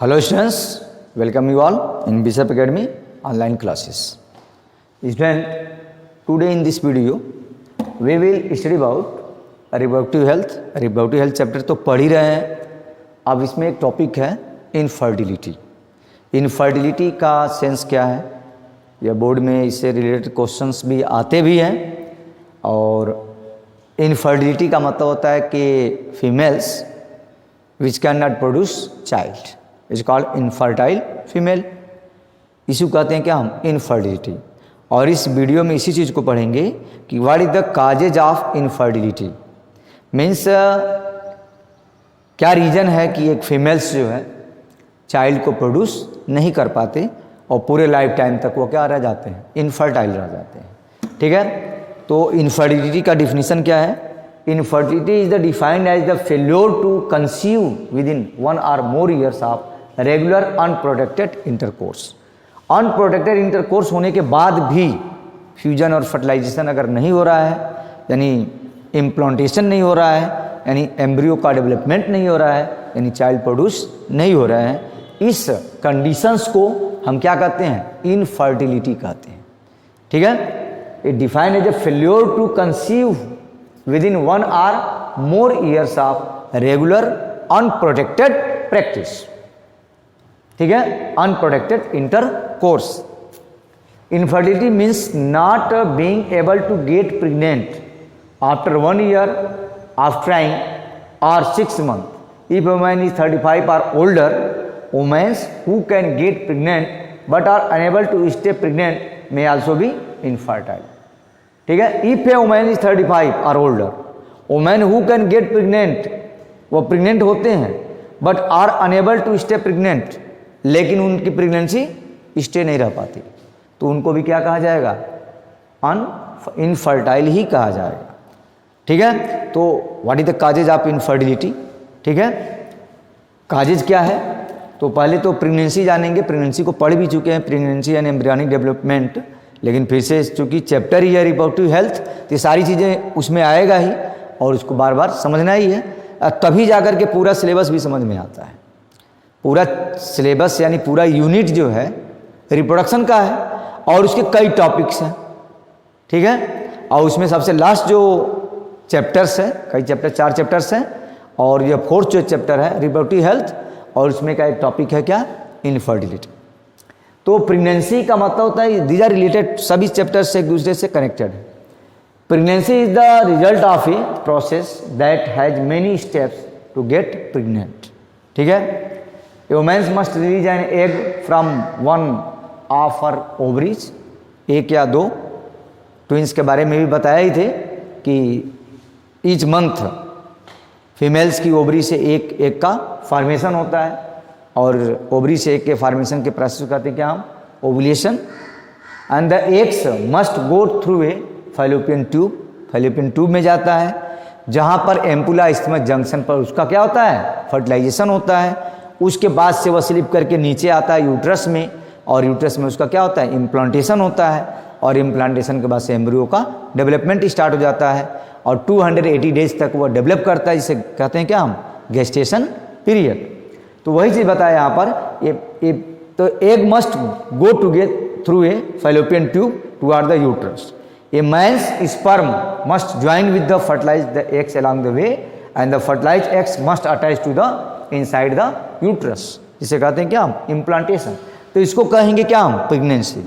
Hello students, welcome you all in Bishop Academy online classes. Student, today in this video we will study about reproductive health. Reproductive health chapter तो पढ़ ही रहे हैं. अब इसमें एक topic है infertility. Infertility का सेंस क्या है, या बोर्ड में इससे रिलेटेड क्वेश्चंस भी आते भी हैं. और इनफर्टिलिटी का मतलब होता है कि females which can not produce child is called infertile female. इसी को कहते हैं क्या हम, इनफर्टिलिटी. और इस वीडियो में इसी चीज़ को पढ़ेंगे कि what is the causes of infertility. Means क्या रीज़न है कि एक फीमेल्स जो है चाइल्ड को प्रोड्यूस नहीं कर पाते और पूरे लाइफ टाइम तक वो क्या रह जाते हैं, इनफर्टाइल रह जाते हैं. ठीक है, तो इनफर्टिलिटी का डिफिनीशन क्या है. Infertility is the defined as the failure to conceive within 1 or more years of regular unprotected intercourse. Unprotected intercourse होने के बाद भी फ्यूजन और फर्टिलाइजेशन अगर नहीं हो रहा है, यानी इम्प्लांटेशन नहीं हो रहा है, यानी एम्ब्रियो का डेवलपमेंट नहीं हो रहा है, यानी चाइल्ड प्रोड्यूस नहीं हो रहा है, इस कंडीशंस को हम क्या कहते हैं, इनफर्टिलिटी कहते हैं. ठीक है, it defined as a failure to conceive within 1 or more years of regular unprotected practice. ठीक है, unprotected intercourse. Infertility means not being able to get pregnant after 1 year of trying और 6 months. If a woman is 35 or older, women who can get pregnant but are unable to stay pregnant may also be infertile. ठीक है, if a woman is 35 or older, women who can get pregnant, वो pregnant होते हैं but are unable to stay pregnant, लेकिन उनकी pregnancy stay नहीं रह पाती, तो उनको भी क्या कहा जाएगा, इनफर्टाइल ही कहा जाएगा. ठीक है, तो what is the causes of infertility. ठीक है, काजेज क्या है, तो पहले तो प्रेगनेंसी जानेंगे. प्रेगनेंसी को पढ़ भी चुके हैं, प्रेगनेंसी एंड एम्ब्रियोनिक डेवलपमेंट, लेकिन फिर से चूँकि चैप्टर ही है रिप्रोडक्टिव हेल्थ, तो ये सारी चीज़ें उसमें आएगा ही और उसको बार बार समझना ही है, तभी जाकर के पूरा सिलेबस भी समझ में आता है. पूरा सिलेबस यानी पूरा यूनिट जो है रिप्रोडक्शन का है और उसके कई टॉपिक्स हैं. ठीक है, और उसमें सबसे लास्ट जो चैप्टर्स है, कई चैप्टर 4 चैप्टर्स हैं, और ये 4th जो चैप्टर है रिप्रोडक्टिव हेल्थ, और उसमें का एक टॉपिक है क्या, इनफर्टिलिटी. तो प्रेगनेंसी का मतलब होता है दीज आर रिलेटेड, सभी चैप्टर्स से एक दूसरे से कनेक्टेड है. Pregnancy is the result of a process that has many steps to get pregnant. ठीक है, women's must release an egg from 1 of her ovaries, 1 या 2. ट्विंस के बारे में भी बताया ही थे कि ईच मंथ फीमेल्स की ओवरी से एक का फॉर्मेशन होता है, और ओवरी से एक के फॉर्मेशन के प्रोसेस को कहते हैं क्या हम, ovulation. And the eggs must go through a fallopian tube. Fallopian tube में जाता है, जहाँ पर एम्पुला इस्थिमस जंक्शन पर उसका क्या होता है, फर्टिलाइजेशन होता है. उसके बाद से वह स्लिप करके नीचे आता है यूट्रस में, और यूट्रस में उसका क्या होता है, इम्प्लांटेशन होता है, और इम्प्लांटेशन के बाद से एम्ब्रियो का डेवलपमेंट स्टार्ट हो जाता है, और 280 डेज तक वह डेवलप करता है, जिसे कहते हैं क्या हम, गेस्टेशन पीरियड. तो वही चीज़ बताया यहाँ पर, तो egg must go to get through a fallopian tube toward the uterus. A man's sperm must join with the fertilize the eggs along the way, and the fertilize eggs must attach to the inside the uterus, जिसे कहते हैं क्या हम, implantation. तो इसको कहेंगे क्या हम, प्रेगनेंसी.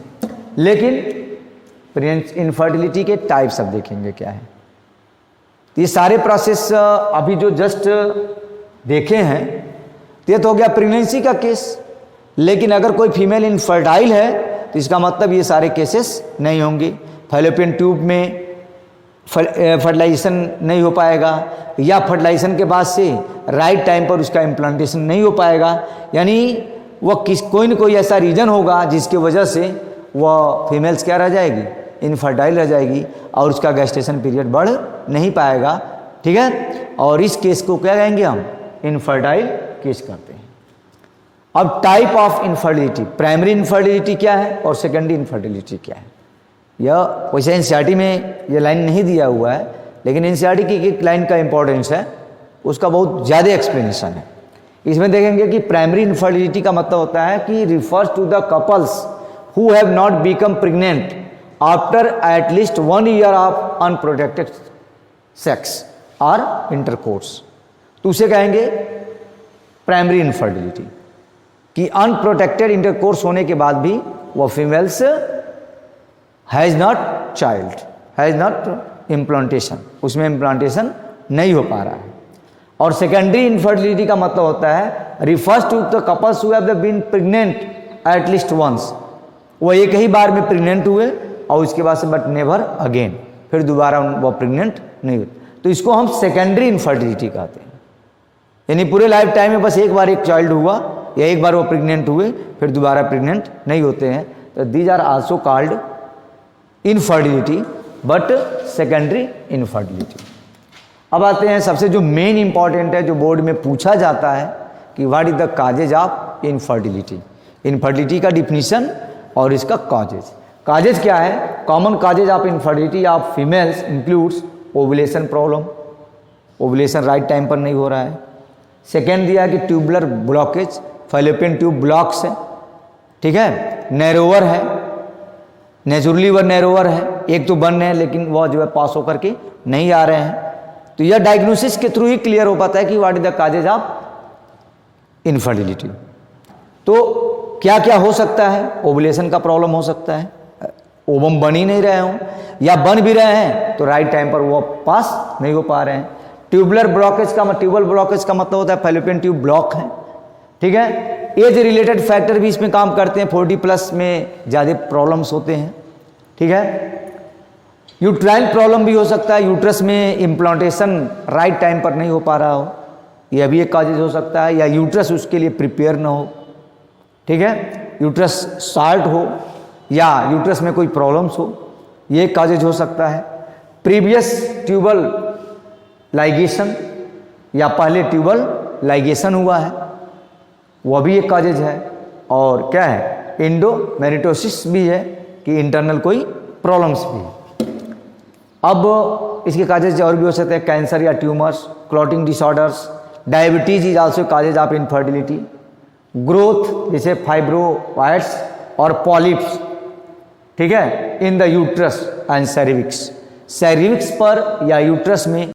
लेकिन इनफर्टिलिटी के टाइप्स अब देखेंगे क्या है. ये सारे प्रोसेस अभी जो जस्ट देखे हैं, ये तो हो गया प्रेगनेंसी का केस. लेकिन अगर कोई फीमेल इनफर्टाइल है तो इसका मतलब ये सारे केसेस नहीं होंगे. फैलोपियन ट्यूब में फर्टिलाइजेशन नहीं हो पाएगा, या फर्टिलाइजेशन के बाद से राइट टाइम पर उसका इम्प्लांटेशन नहीं हो पाएगा, यानी वह कोई न कोई ऐसा रीज़न होगा जिसकी वजह से वह फीमेल्स क्या रह जाएगी, इनफर्टाइल रह जाएगी, और उसका गेस्टेशन पीरियड बढ़ नहीं पाएगा. ठीक है, और इस केस को क्या कहेंगे हम, इनफर्टाइल केस करते हैं. अब type of infertility, primary infertility क्या है और सेकेंडरी इनफर्टिलिटी क्या है. यह वैसे एनसीईआरटी में यह लाइन नहीं दिया हुआ है, लेकिन एनसीईआरटी की एक लाइन का इंपॉर्टेंस है, उसका बहुत ज़्यादा एक्सप्लेनेशन है. इसमें देखेंगे कि प्राइमरी इनफर्टिलिटी का मतलब होता है कि refers to the couples who have not become pregnant after at least 1 year of unprotected sex और इंटरकोर्स। तो उसे कहेंगे प्राइमरी इनफर्टिलिटी, कि अनप्रोटेक्टेड इंटरकोर्स होने के बाद भी वो females has not child, has not implantation, उसमें इम्प्लांटेशन नहीं हो पा रहा है। और सेकेंडरी इनफर्टिलिटी का मतलब होता है refers to the couples who have been pregnant at least once, वो एक ही बार में प्रेग्नेंट हुए और उसके बाद से बट नेवर अगेन, फिर दोबारा वो प्रेग्नेंट नहीं हुए, तो इसको हम सेकेंडरी इनफर्टिलिटी कहते हैं। यानी पूरे लाइफ टाइम में बस एक बार एक चाइल्ड हुआ या एक बार वो प्रेग्नेंट हुए फिर दोबारा प्रेग्नेंट नहीं होते हैं, तो these are also called infertility but secondary infertility. अब आते हैं सबसे जो मेन इंपॉर्टेंट है, जो बोर्ड में पूछा जाता है कि what is the causes of infertility. Infertility का डिफिनीशन और इसका काजेज। काजेज क्या है? Common causes of infertility of females includes ovulation problem, ovulation right time पर नहीं हो रहा है। सेकेंड दिया है कि tubular blockage, fallopian tube blocks है, ठीक है, नैरोवर है, नेचुरली वह नैरोवर है, एक तो बन रहे हैं लेकिन वह जो है पास होकर के नहीं आ रहे हैं। तो यह डायग्नोसिस के थ्रू ही क्लियर हो पाता है कि what is the causes of infertility. तो क्या क्या हो सकता है? ओवुलेशन का प्रॉब्लम हो सकता है, ओवम बन ही नहीं रहे हों, या बन भी रहे हैं तो राइट टाइम पर वो पास नहीं हो पा रहे हैं। ट्यूबुलर ब्लॉकेज का मतलब होता है फैलोपियन ट्यूब ब्लॉक है, ठीक है। एज रिलेटेड फैक्टर भी इसमें काम करते हैं, 40+ में ज़्यादा प्रॉब्लम्स होते हैं, ठीक है। यूट्राइन प्रॉब्लम भी हो सकता है, यूट्रस में इम्प्लांटेशन राइट टाइम पर नहीं हो पा रहा हो, यह भी एक काजेज हो सकता है, या यूट्रस उसके लिए प्रिपेयर ना हो, ठीक है, यूट्रस शॉर्ट हो या यूट्रस में कोई प्रॉब्लम्स हो, ये एक काजेज हो सकता है। प्रीवियस ट्यूबल लाइगेशन या पहले ट्यूबल लाइगेशन हुआ है, वह भी एक काजेज है। और क्या है? एंडोमेट्रियोसिस भी है कि इंटरनल कोई प्रॉब्लम्स भी है। अब इसके काजेज और भी हो सकते हैं, कैंसर या tumours, clotting disorders, diabetes is also causes of infertility, growth जैसे फाइब्रोइड्स और पॉलिप्स, ठीक है, इन द यूट्रस एंड सेरिविक्स, सेरिविक्स पर या यूट्रस में